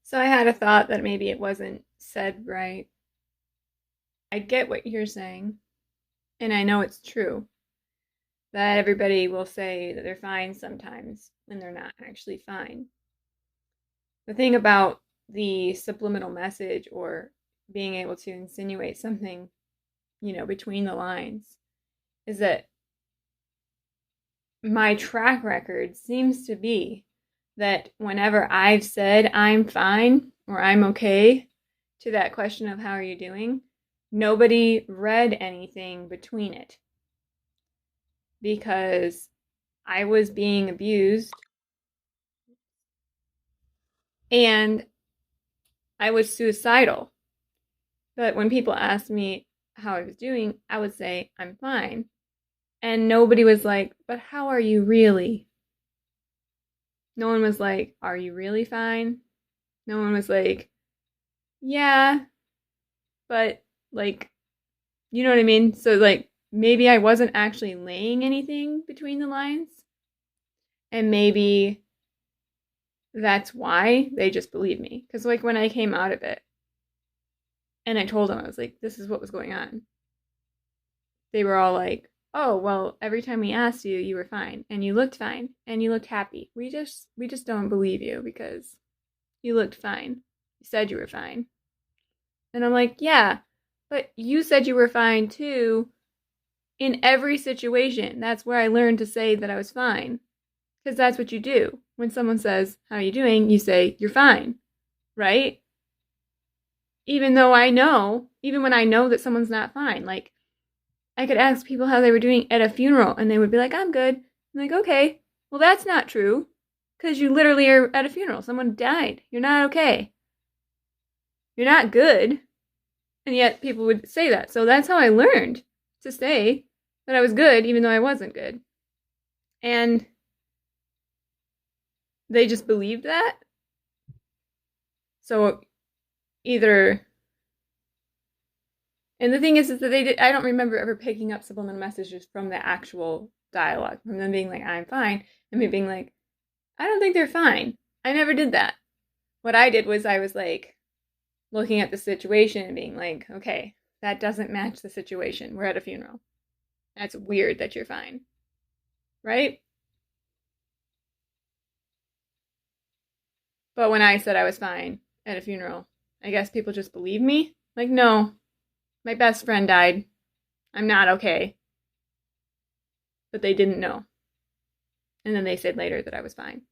So I had a thought that maybe it wasn't said right. I get what you're saying, and I know it's true that everybody will say that they're fine sometimes when they're not actually fine. The thing about the subliminal message or being able to insinuate something, between the lines is that my track record seems to be that whenever I've said I'm fine or I'm okay to that question of how are you doing, nobody read anything between it because I was being abused and I was suicidal. But when people asked me how I was doing, I would say I'm fine. And nobody was like, but how are you really? No one was like, are you really fine? No one was like, yeah, but like, you know what I mean? So, like, maybe I wasn't actually laying anything between the lines. And maybe that's why they just believed me. Because, like, when I came out of it and I told them, I was like, this is what was going on. They were all like, oh, well, every time we asked you, you were fine. And you looked fine. And you looked happy. We just don't believe you because you looked fine. You said you were fine. And I'm like, yeah, but you said you were fine too in every situation. That's where I learned to say that I was fine. Because that's what you do. When someone says, how are you doing? You say, you're fine, right? Even when I know that someone's not fine. Like, I could ask people how they were doing at a funeral, and they would be like, I'm good. I'm like, okay, well, that's not true. Because you literally are at a funeral. Someone died. You're not okay. You're not good. And yet people would say that. So that's how I learned to say that I was good, even though I wasn't good. And they just believed that. So either, and the thing is that I don't remember ever picking up subliminal messages from the actual dialogue, from them being like, I'm fine, and me being like, I don't think they're fine. I never did that. What I did was I was like looking at the situation and being like, okay, that doesn't match the situation. We're at a funeral. That's weird that you're fine. Right? But when I said I was fine at a funeral, I guess people just believe me. Like, no, my best friend died. I'm not okay. But they didn't know. And then they said later that I was fine.